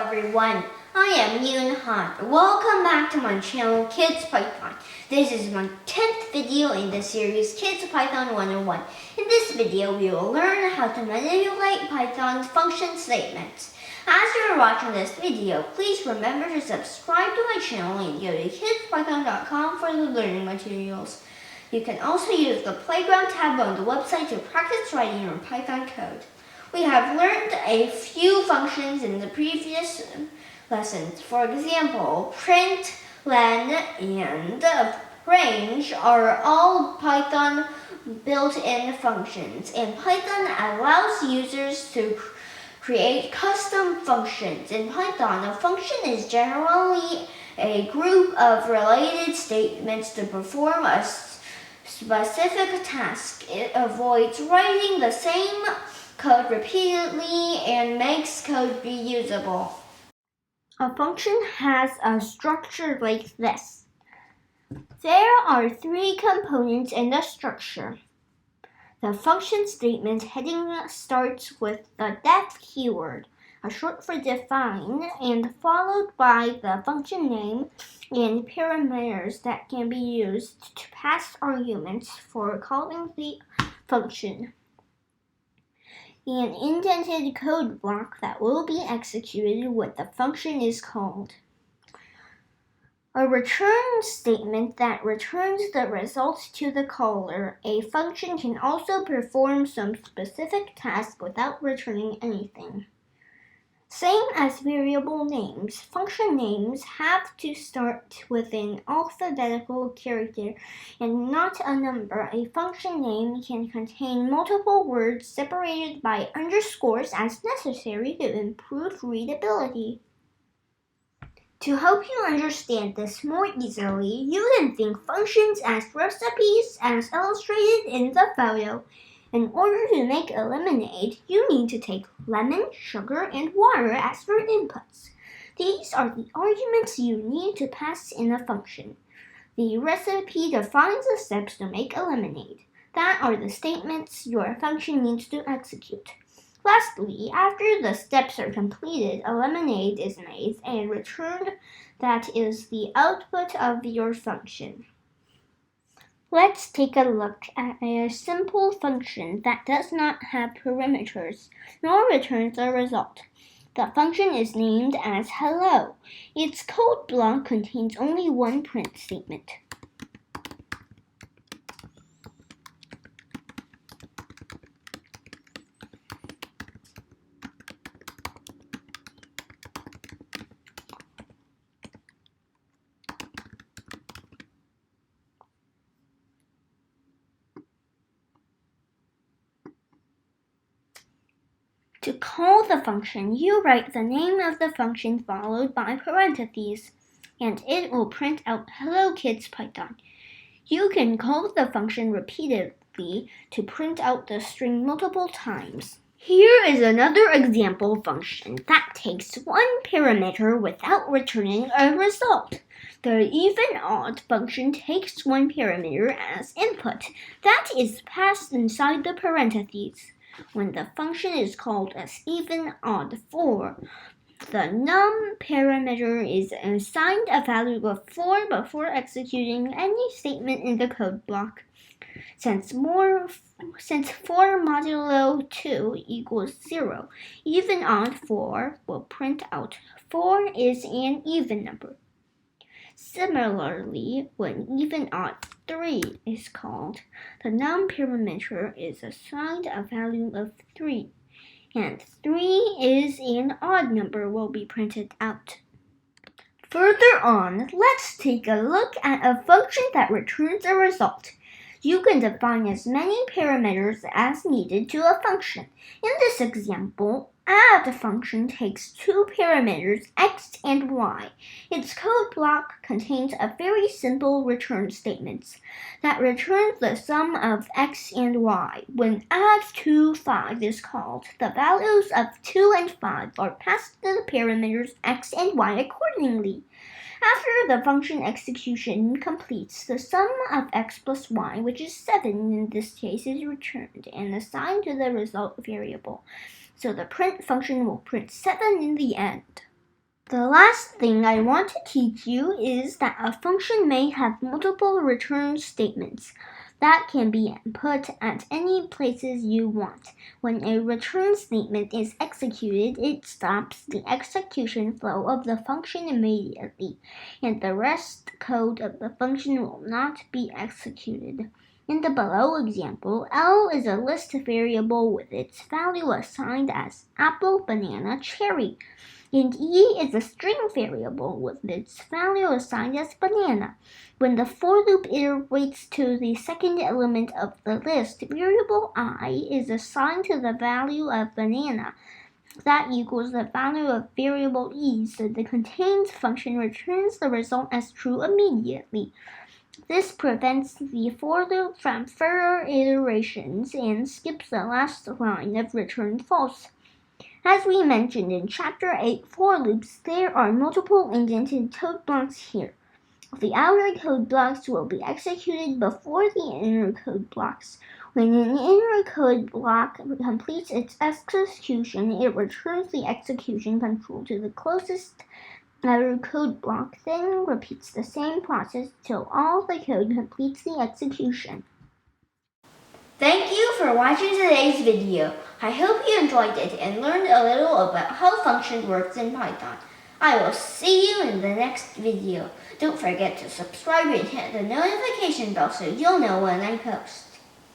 everyone, I am EvenOdd. Welcome back to my channel, Kids Python. This is my 10th video in the series Kids Python 101. In this video, we will learn how to manipulate Python's function statements. As you are watching this video, please remember to subscribe to my channel and go to kidspython.com for the learning materials. You can also use the Playground tab on the website to practice writing your Python code. We have learned a few functions in the previous lessons. For example, print, len, and range are all Python built-in functions, and Python allows users to create custom functions. In Python, a function is generally a group of related statements to perform a specific task. It avoids writing the same code repeatedly and makes code reusable. A function has a structure like this. There are three components in the structure. The function statement heading starts with the def keyword, a short for define, and followed by the function name and parameters that can be used to pass arguments for calling the function. An indented code block that will be executed when the function is called. A return statement that returns the result to the caller. A function can also perform some specific task without returning anything. Same as variable names, function names have to start with an alphabetical character and not a number. A function name can contain multiple words separated by underscores as necessary to improve readability. To help you understand this more easily, you can think functions as recipes as illustrated in the photo. In order to make a lemonade, you need to take lemon, sugar, and water as your inputs. These are the arguments you need to pass in a function. The recipe defines the steps to make a lemonade. That are the statements your function needs to execute. Lastly, after the steps are completed, a lemonade is made and returned. That is the output of your function. Let's take a look at a simple function that does not have parameters, nor returns a result. The function is named as hello. Its code block contains only one print statement. To call the function, you write the name of the function followed by parentheses, and it will print out Hello Kids Python. You can call the function repeatedly to print out the string multiple times. Here is another example function that takes one parameter without returning a result. The EvenOdd function takes one parameter as input that is passed inside the parentheses. When the function is called as EvenOdd4, the num parameter is assigned a value of 4 before executing any statement in the code block. Since 4 modulo 2 equals 0, EvenOdd4 will print out 4 is an even number. Similarly, when EvenOdd3 is called, the num parameter is assigned a value of 3, and 3 is an odd number will be printed out. Further on, let's take a look at a function that returns a result. You can define as many parameters as needed to a function. In this example, add function takes two parameters, x and y. Its code block contains a very simple return statement that returns the sum of x and y. When add2 5 is called, the values of 2 and 5 are passed to the parameters x and y accordingly. After the function execution completes, the sum of x plus y, which is 7 in this case, is returned and assigned to the result variable. So the print function will print 7 in the end. The last thing I want to teach you is that a function may have multiple return statements that can be put at any places you want. When a return statement is executed, it stops the execution flow of the function immediately, and the rest code of the function will not be executed. In the below example, L is a list variable with its value assigned as apple, banana, cherry. And E is a string variable with its value assigned as banana. When the for loop iterates to the second element of the list, variable I is assigned to the value of banana. That equals the value of variable E, so the contains function returns the result as true immediately. This prevents the for loop from further iterations and skips the last line of return false. As we mentioned in Chapter 8 for loops, there are multiple indented code blocks here. The outer code blocks will be executed before the inner code blocks. When an inner code block completes its execution, it returns the execution control to the closest outer code block, then repeats the same process till all the code completes the execution. Thank you for watching today's video. I hope you enjoyed it and learned a little about how function works in Python. I will see you in the next video. Don't forget to subscribe and hit the notification bell so you'll know when I post.